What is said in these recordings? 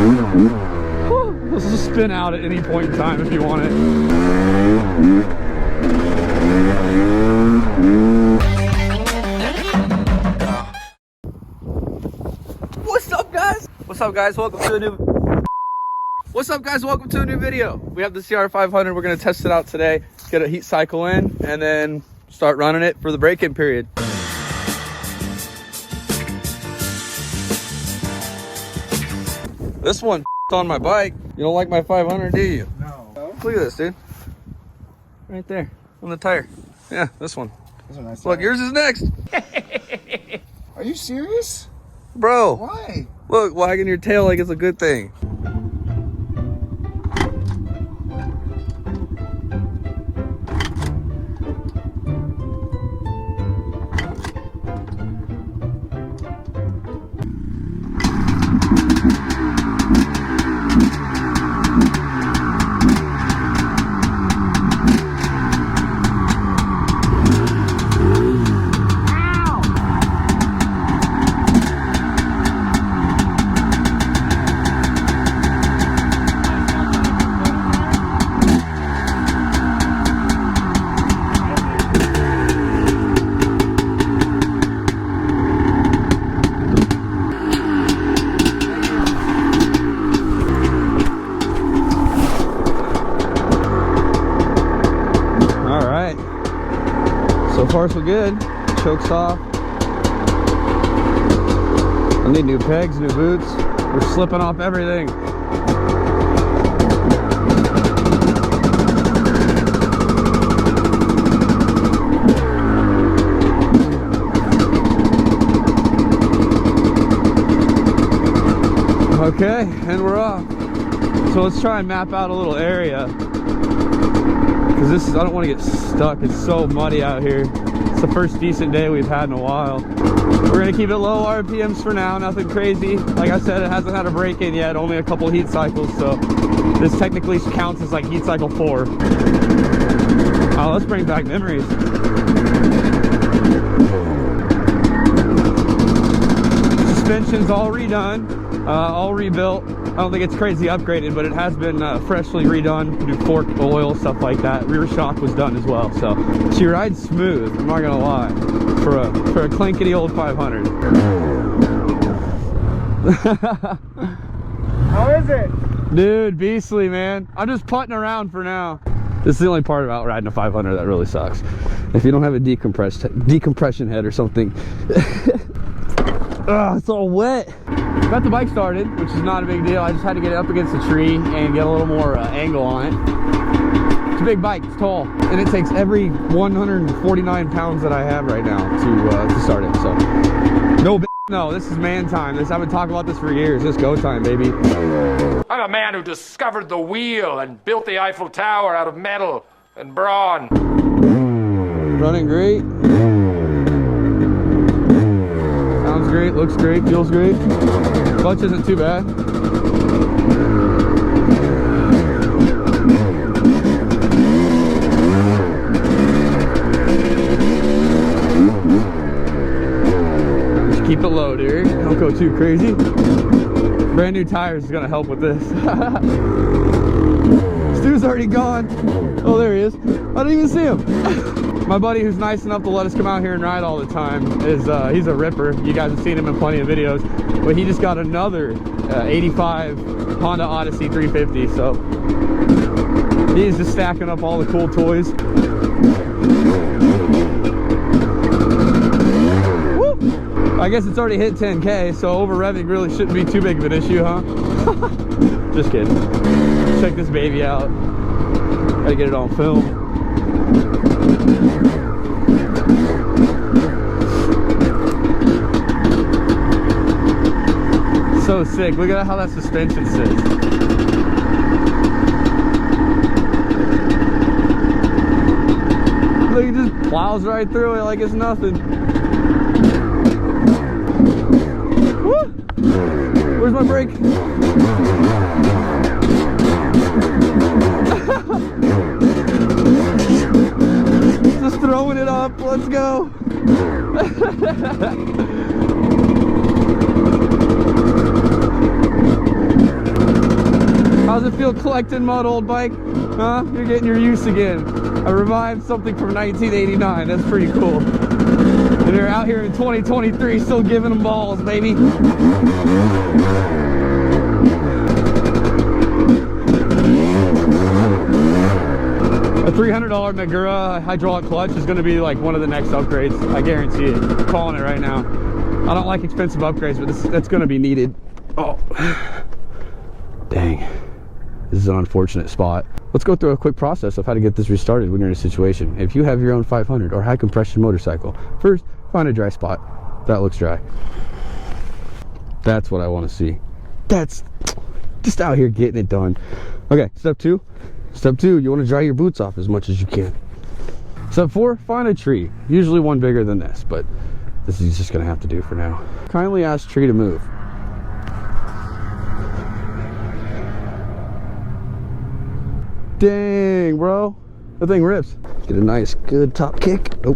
Whew. This will spin out at any point in time if you want it. What's up, guys? What's up, guys? Welcome to a new... What's up, guys? Welcome to a new video. We have the CR500. We're going to test it out today, get a heat cycle in, and then start running it for the break-in period. This one on my bike. You don't like my 500, do you? No. Look at this, dude. Right there on the tire. Yeah, this one. Those are nice. Look, yours is next. Are you serious? Bro. Why? Look, wagging your tail like it's a good thing. So far so good. Choke's off. I need new pegs, new boots. We're slipping off everything. Okay, and we're off. So let's try and map out a little area. Because this is, I don't want to get stuck. It's so muddy out here. It's the first decent day we've had in a while. We're going to keep it low RPMs for now, nothing crazy. Like I said, it hasn't had a break-in yet, only a couple heat cycles, so this technically counts as like heat cycle 4. Oh, let's bring back memories. Suspension's all redone, all rebuilt. I don't think it's crazy upgraded, but it has been freshly redone. New fork, oil, stuff like that. Rear shock was done as well, so she rides smooth. I'm not gonna lie, for a clankety old 500. How is it? Dude, beastly, man. I'm just putting around for now. This is the only part about riding a 500 that really sucks. If you don't have a decompression head or something. Ugh, it's all wet. Got the bike started, which is not a big deal. I just had to get it up against a tree and get a little more angle on it. It's a big bike, it's tall, and it takes every 149 pounds that I have right now to start it. So, no, this is man time. I've been talking about this for years. This go time, baby. I'm a man who discovered the wheel and built the Eiffel Tower out of metal and brawn. Running great. Sounds great, looks great, feels great. Clutch isn't too bad. Just keep it low, dear. Don't go too crazy. Brand new tires is gonna help with this. Stu's already gone. Oh, there he is. I didn't even see him. My buddy who's nice enough to let us come out here and ride all the time is, he's a ripper. You guys have seen him in plenty of videos, but he just got another 85 Honda Odyssey 350, so he's just stacking up all the cool toys. Woo! I guess it's already hit 10K, so over revving really shouldn't be too big of an issue, huh? Just kidding. Check this baby out. Gotta get it on film. So sick. Look at how that suspension sits. Look, it just plows right through it like it's nothing. Woo! Where's my brake? Just throwing it up. Let's go. feel collecting mud, old bike? Huh? You're getting your use again. I revived something from 1989. That's pretty cool. And you're out here in 2023 still giving them balls, baby. A $300 Magura hydraulic clutch is going to be like one of the next upgrades. I guarantee it. I'm calling it right now. I don't like expensive upgrades, but that's going to be needed. Oh, dang. This is an unfortunate spot. Let's go through a quick process of how to get this restarted when you're in a situation. If you have your own 500 or high compression motorcycle, first, find a dry spot. That looks dry. That's what I want to see. That's just out here getting it done. Okay, step two. Step two, you want to dry your boots off as much as you can. Step four, find a tree. Usually one bigger than this, but this is just going to have to do for now. Kindly ask tree to move. Dang, bro. That thing rips. Get a nice, good top kick. Oh.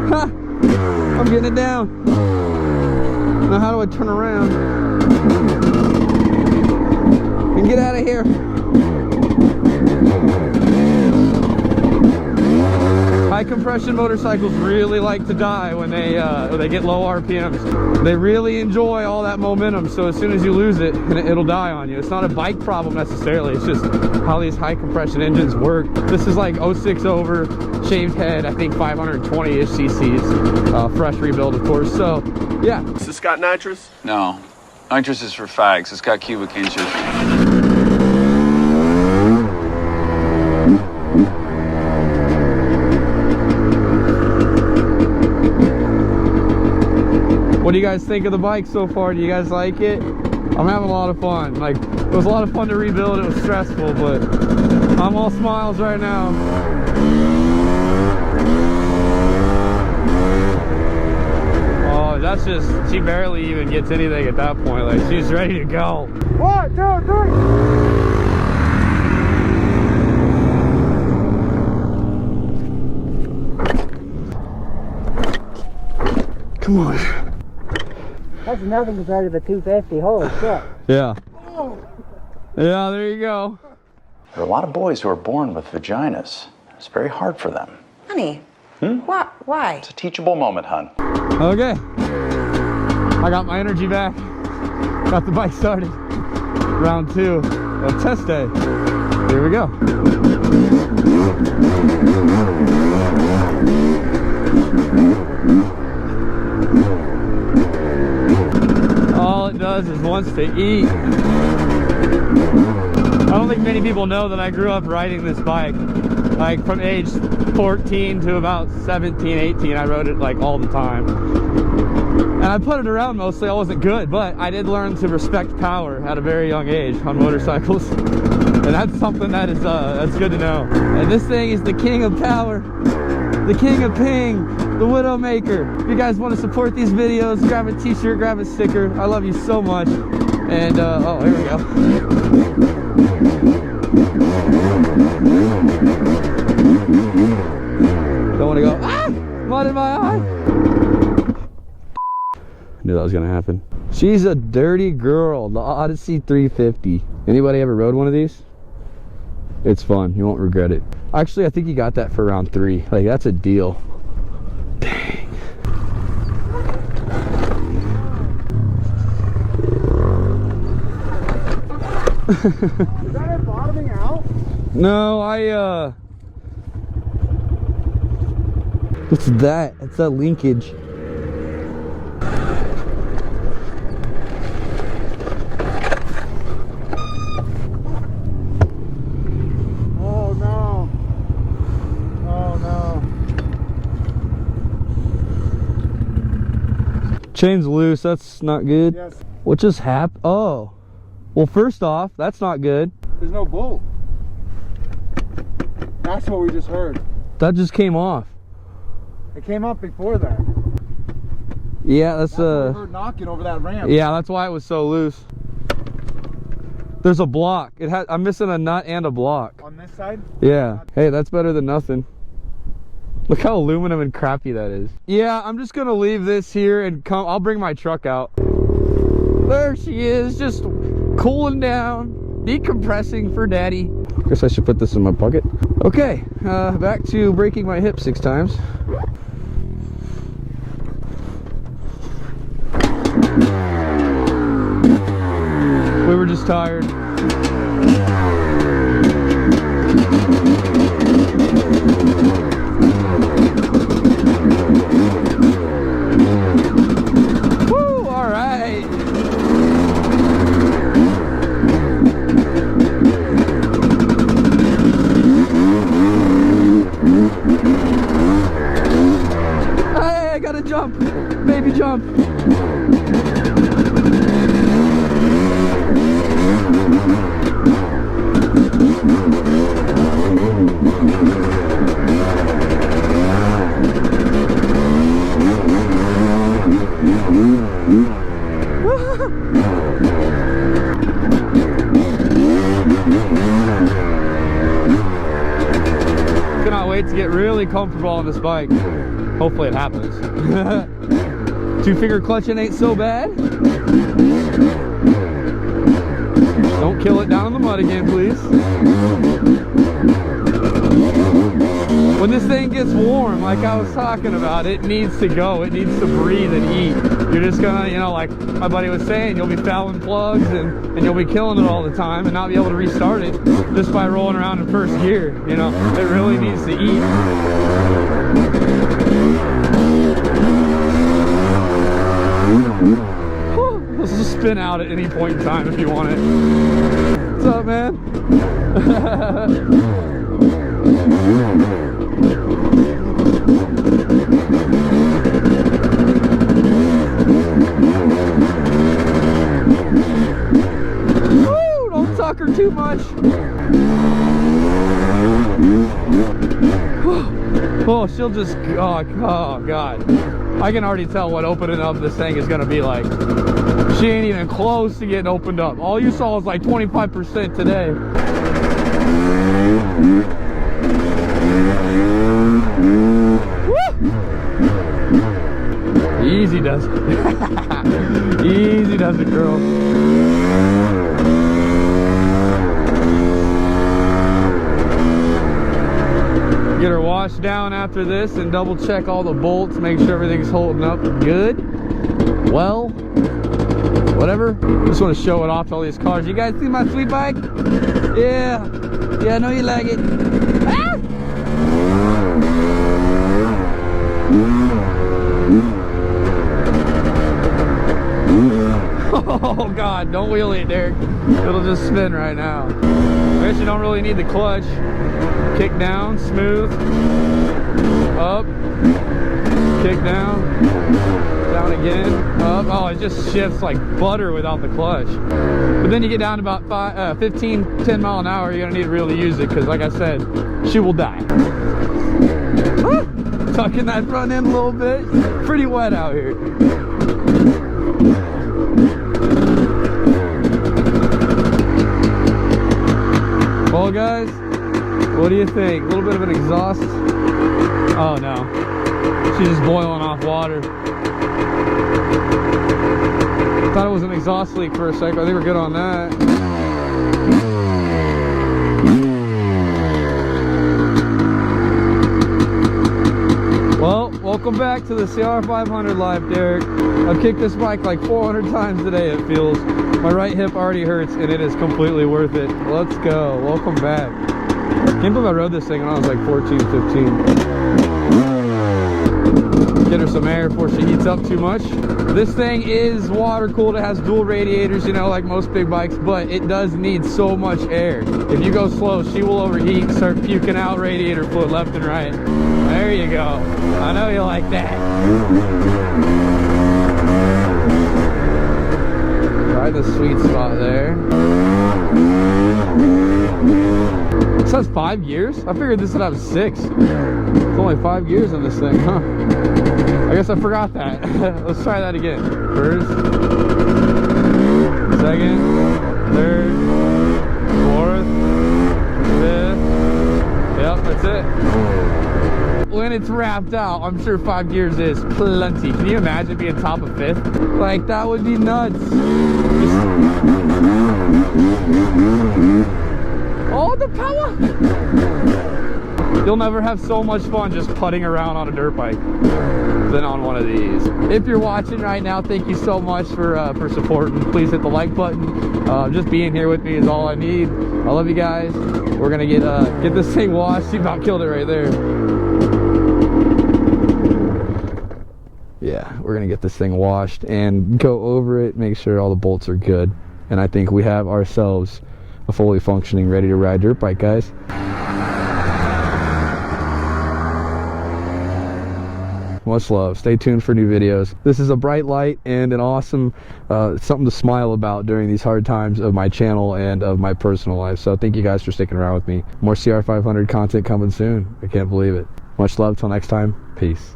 Ha! I'm getting it down. Now how do I turn around and get out of here? High compression motorcycles really like to die when they get low RPMs. They really enjoy all that momentum, so as soon as you lose it, it'll die on you. It's not a bike problem necessarily, it's just how these high compression engines work. This is like 06 over, shaved head, I think 520-ish cc's, fresh rebuild of course, so yeah. Has this got nitrous? No. Nitrous is for fags. It's got cubic inches. What do you guys think of the bike so far? Do you guys like it? I'm having a lot of fun. Like, it was a lot of fun to rebuild. It was stressful, but I'm all smiles right now. Oh, that's just, she barely even gets anything at that point. Like, she's ready to go. 1, 2, 3. Come on. That's nothing compared to the 250. Holy shit. Yeah. Yeah, there you go. There are a lot of boys who are born with vaginas. It's very hard for them. Honey, why? It's a teachable moment, hon. Okay. I got my energy back. Got the bike started. Round 2 of test day. Here we go. All it does is wants to eat. I don't think many people know that I grew up riding this bike. Like from age 14 to about 17, 18, I rode it like all the time. And I put it around mostly. I wasn't good, but I did learn to respect power at a very young age on motorcycles. And that's something that is that's good to know. And this thing is the king of power, the king of ping, the Widowmaker. If you guys want to support these videos, grab a t-shirt, grab a sticker. I love you so much. And oh, here we go. Don't want to go, ah, mud in my eye. Knew that was gonna happen. She's a dirty girl, the Odyssey 350. Anybody ever rode one of these? It's fun, you won't regret it. Actually, I think you got that for round 3. Like, that's a deal. Dang. Is that it bottoming out? No, what's that? It's that linkage. Oh no. Oh no. Chain's loose, that's not good. Yes. What just happened? Oh. Well, first off, that's not good. There's no bolt. That's what we just heard. That just came off. It came up before that. Yeah, that's what we heard knocking over that ramp. yeah, that's why it was so loose. There's a block. It had, I'm missing a nut and a block. On this side? Yeah. Hey, that's better than nothing. Look how aluminum and crappy that is. Yeah, I'm just gonna leave this here and come. I'll bring my truck out. There she is, just cooling down, decompressing for daddy. Guess I should put this in my pocket. Okay, back to breaking my hip 6 times. We were just tired. Woo, all right. Hey, I gotta jump, baby jump. Cannot wait to get really comfortable on this bike. Hopefully it happens. 2-finger clutching ain't so bad. Don't kill it down in the mud again, please. When this thing gets warm, like I was talking about, it needs to go. It needs to breathe and eat. You're just gonna, you know, like my buddy was saying, you'll be fouling plugs and you'll be killing it all the time and not be able to restart it just by rolling around in first gear. You know, it really needs to eat. This will spin out at any point in time if you want it. What's up, man? Woo, don't suck her too much. Oh, she'll just, oh God. I can already tell what opening up this thing is gonna be like. She ain't even close to getting opened up. All you saw was like 25% today. Woo! Easy does it. Easy does it, girl. Get her washed down after this and double check all the bolts, make sure everything's holding up good. Well, whatever. Just want to show it off to all these cars. You guys see my sweet bike? Yeah. Yeah, I know you like it. Ah! Oh God, don't wheel it, Derek. It'll just spin right now. I guess you don't really need the clutch. Kick down, smooth, up, kick down, down again, up. Oh, it just shifts like butter without the clutch. But then you get down to about 10 mile an hour, you're gonna need to really use it because, like I said, she will die. Ah, tucking that front end a little bit. Pretty wet out here. Well, guys, what do you think? A little bit of an exhaust? Oh no, she's just boiling off water. Thought it was an exhaust leak for a second. I think we're good on that. Well, welcome back to the CR500 life, Derek. I've kicked this bike like 400 times today, it feels. My right hip already hurts and it is completely worth it. Let's go. Welcome back. Can't believe I rode this thing when I was like 14, 15. Get her some air before she heats up too much. This thing is water cooled. It has dual radiators, you know, like most big bikes, but it does need so much air. If you go slow, she will overheat and start puking out radiator fluid left and right. There you go. I know you like that. Right the sweet spot there. It says 5 years? I figured this would have 6. It's only 5 years in this thing, huh? I guess I forgot that. Let's try that again. First, second, third, fourth, fifth. Yep, that's it. When it's wrapped out, I'm sure 5 years is plenty. Can you imagine being top of 5th? Like, that would be nuts. Oh, the power! You'll never have so much fun just putting around on a dirt bike than on one of these. If you're watching right now, thank you so much for supporting. Please hit the like button. Just being here with me is all I need. I love you guys. We're gonna get this thing washed. See, about killed it right there. Yeah, we're gonna get this thing washed and go over it, make sure all the bolts are good. And I think we have ourselves a fully functioning, ready to ride dirt bike, guys. Much love. Stay tuned for new videos. This is a bright light and an awesome something to smile about during these hard times of my channel and of my personal life. So thank you guys for sticking around with me. More CR500 content coming soon. I can't believe it. Much love. Till next time. Peace.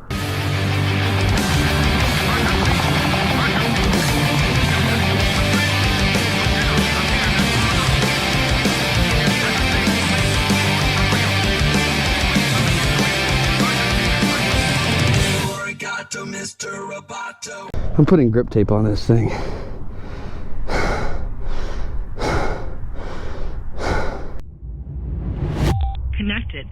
I'm putting grip tape on this thing. Connected.